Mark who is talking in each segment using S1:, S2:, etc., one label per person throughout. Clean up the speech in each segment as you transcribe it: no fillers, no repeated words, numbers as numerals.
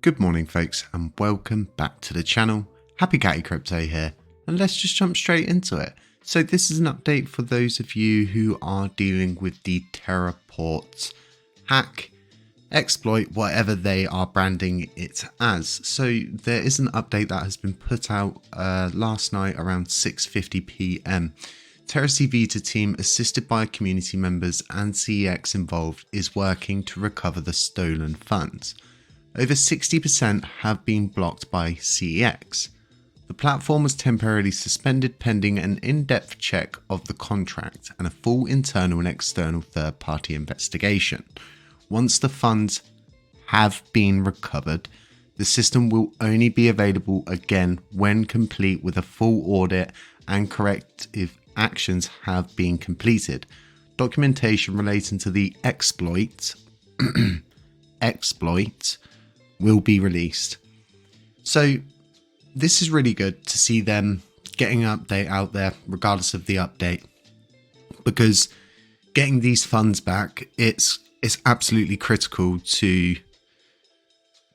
S1: Good morning folks and welcome back to the channel. HappyCattyCrypto here, and let's just jump straight into it. So this is an update for those of you who are dealing with the TerraPort hack, exploit, whatever they are branding it as. So there is an update that has been put out last night around 6:50 p.m. TerraCVita team, assisted by community members and CEX involved, is working to recover the stolen funds. Over 60% have been blocked by CEX. The platform was temporarily suspended pending an in-depth check of the contract and a full internal and external third-party investigation. Once the funds have been recovered, the system will only be available again when complete with a full audit and corrective actions have been completed. Documentation relating to the exploit will be released. So this is really good to see them getting an update out there regardless of the update, because getting these funds back, it's absolutely critical to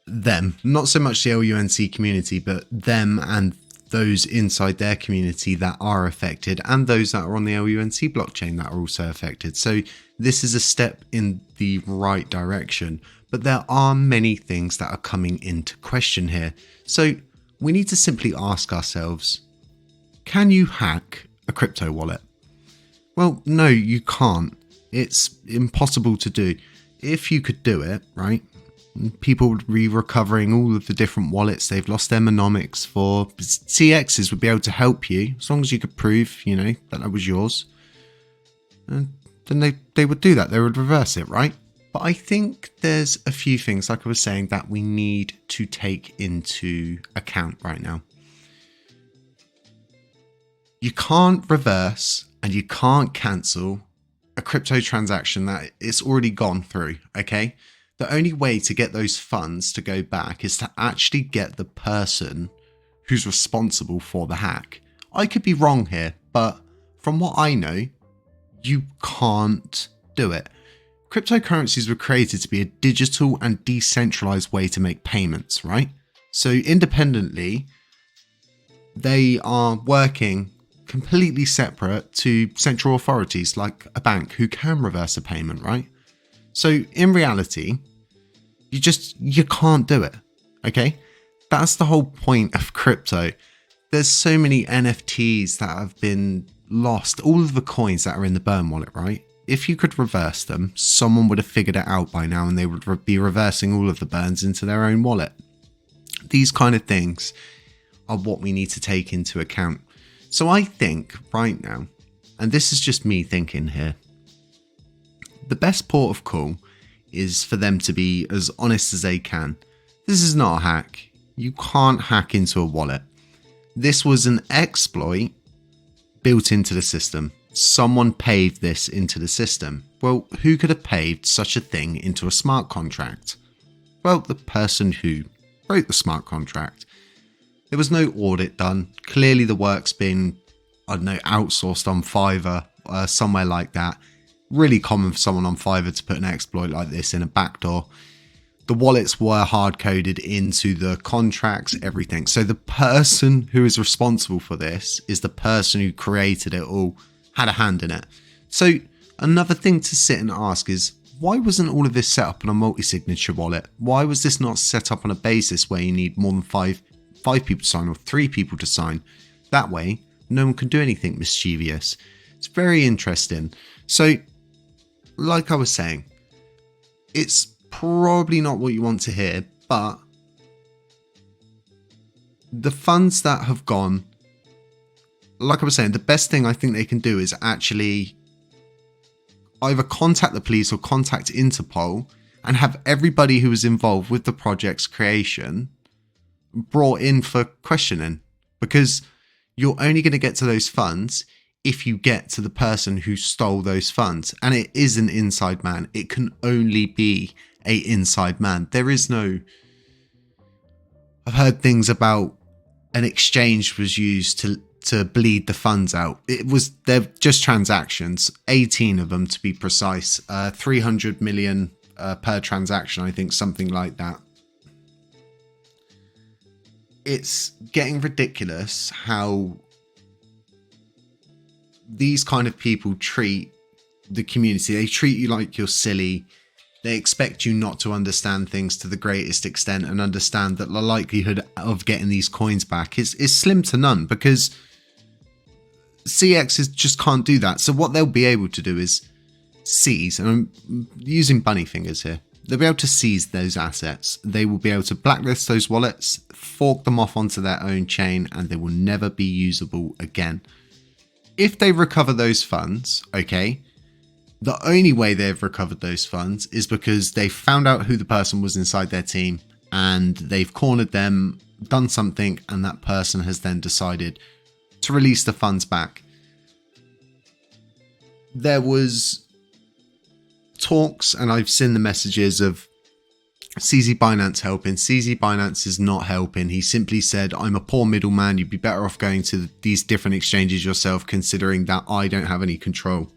S1: them, not so much the LUNC community, but them and those inside their community that are affected, and those that are on the LUNC blockchain that are also affected. So this is a step in the right direction, but there are many things that are coming into question here. So we need to simply ask ourselves, can you hack a crypto wallet? Well, no, you can't. It's impossible to do. If you could do it, right? People would be recovering all of the different wallets they've lost their monomics for. CXs would be able to help you as long as you could prove, that was yours. And then they would do that. They would reverse it, right? But I think there's a few things, like I was saying, that we need to take into account right now. You can't reverse and you can't cancel a crypto transaction that it's already gone through, okay? The only way to get those funds to go back is to actually get the person who's responsible for the hack. I could be wrong here, but from what I know, you can't do it. Cryptocurrencies were created to be a digital and decentralized way to make payments, right? So independently, they are working completely separate to central authorities like a bank who can reverse a payment, right? So in reality, you can't do it, okay? That's the whole point of crypto. There's so many NFTs that have been lost, all of the coins that are in the burn wallet, right? If you could reverse them, someone would have figured it out by now and they would be reversing all of the burns into their own wallet. These kind of things are what we need to take into account. So I think right now, and this is just me thinking here, the best port of call is for them to be as honest as they can. This is not a hack. You can't hack into a wallet. This was an exploit built into the system. Someone paved this into the system. Well, who could have paved such a thing into a smart contract? Well, the person who wrote the smart contract. There was no audit done. Clearly the work's been, outsourced on Fiverr, somewhere like that. Really common for someone on Fiverr to put an exploit like this in a backdoor. The wallets were hard-coded into the contracts, everything. So the person who is responsible for this is the person who created it all, had a hand in it. So another thing to sit and ask is, why wasn't all of this set up on a multi-signature wallet? Why was this not set up on a basis where you need more than five people to sign or 3 people to sign? That way, no one can do anything mischievous. It's very interesting. So, like I was saying, it's probably not what you want to hear, but the funds that have gone, like I was saying, the best thing I think they can do is actually either contact the police or contact Interpol and have everybody who was involved with the project's creation brought in for questioning, because you're only going to get to those funds if you get to the person who stole those funds. And it is an inside man. It can only be a inside man. There is no... I've heard things about an exchange was used to bleed the funds out. They're just transactions, 18 of them to be precise, 300 million per transaction, I think, something like that. it's getting ridiculous how these kind of people treat the community. They treat you like you're silly. They expect you not to understand things to the greatest extent and understand that the likelihood of getting these coins back is slim to none, because CXs just can't do that. So what they'll be able to do is seize, and I'm using bunny fingers here, they'll be able to seize those assets. They will be able to blacklist those wallets, fork them off onto their own chain, and they will never be usable again. If they recover those funds, okay, the only way they've recovered those funds is because they found out who the person was inside their team and they've cornered them, done something, and that person has then decided to release the funds back. There was talks, and I've seen the messages of CZ Binance helping. CZ Binance is not helping. He simply said, I'm a poor middleman. You'd be better off going to these different exchanges yourself, considering that I don't have any control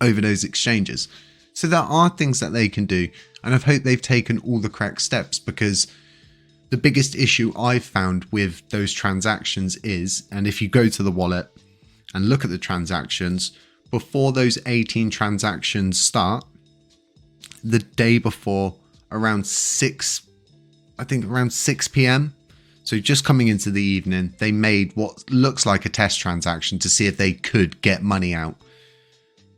S1: over those exchanges. So there are things that they can do, and I hope they've taken all the correct steps, because the biggest issue I've found with those transactions is, and if you go to the wallet and look at the transactions, before those 18 transactions start, the day before, around 6 p.m, so just coming into the evening, they made what looks like a test transaction to see if they could get money out.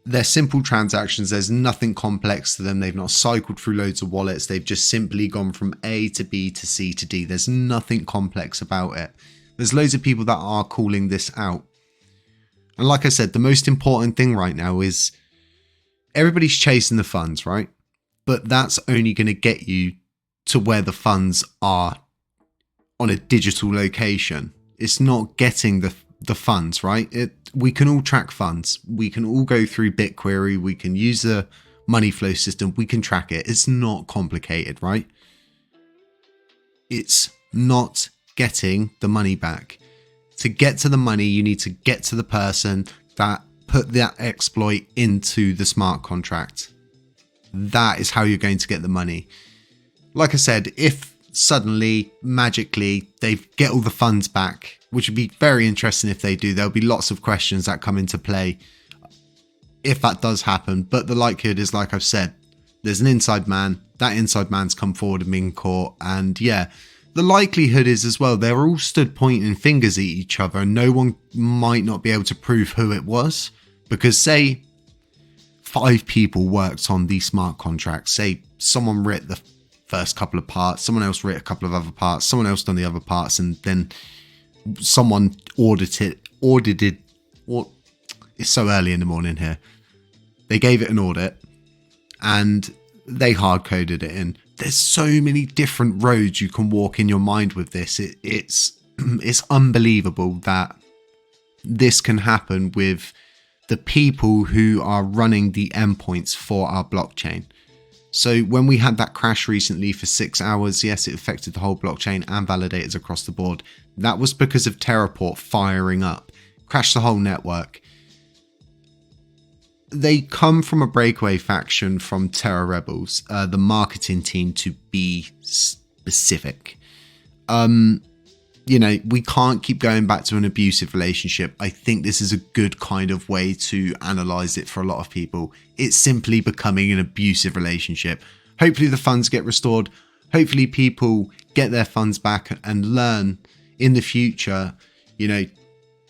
S1: They're simple transactions. There's nothing complex to them. They've not cycled through loads of wallets. They've just simply gone from A to B to C to D. There's nothing complex about it. There's loads of people that are calling this out. And like I said, the most important thing right now is everybody's chasing the funds, right? But that's only going to get you to where the funds are on a digital location. It's not getting the funds, right? We can all track funds. We can all go through BitQuery. We can use the money flow system. We can track it. It's not complicated, right? It's not getting the money back. To get to the money, you need to get to the person that put that exploit into the smart contract. That is how you're going to get the money. Like I said, if suddenly, magically, they get all the funds back, which would be very interesting if they do, there'll be lots of questions that come into play if that does happen. But the likelihood is, like I've said, there's an inside man. That inside man's come forward and been caught. And yeah, the likelihood is as well, they're all stood pointing fingers at each other, and no one might not be able to prove who it was. Because say 5 people worked on these smart contracts, say someone writ the first couple of parts, someone else writ a couple of other parts, someone else done the other parts, and then someone audited, it's so early in the morning here. They gave it an audit and they hard coded it in. There's so many different roads you can walk in your mind with this. It's unbelievable that this can happen with the people who are running the endpoints for our blockchain. So when we had that crash recently for 6 hours, yes, it affected the whole blockchain and validators across the board. That was because of TerraPort firing up, crashed the whole network. They come from a breakaway faction from Terra Rebels, the marketing team to be specific. You know, we can't keep going back to an abusive relationship. I think this is a good kind of way to analyze it for a lot of people. It's simply becoming an abusive relationship. Hopefully the funds get restored. Hopefully people get their funds back and learn in the future, you know,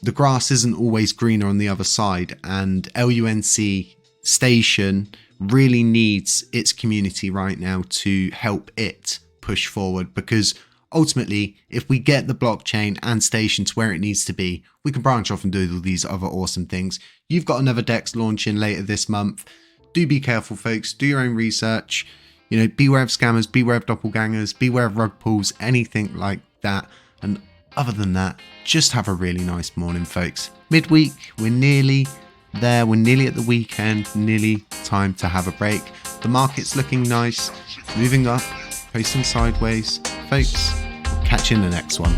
S1: the grass isn't always greener on the other side, and LUNC Station really needs its community right now to help it push forward, because ultimately, if we get the blockchain and Station to where it needs to be, we can branch off and do all these other awesome things. You've got another DEX launching later this month. Do be careful, folks. Do your own research. You know, beware of scammers, beware of doppelgangers, beware of rug pulls, anything like that. And other than that, just have a really nice morning, folks. Midweek, we're nearly there. We're nearly at the weekend, nearly time to have a break. The market's looking nice, moving up, posting sideways. Folks, catch you in the next one.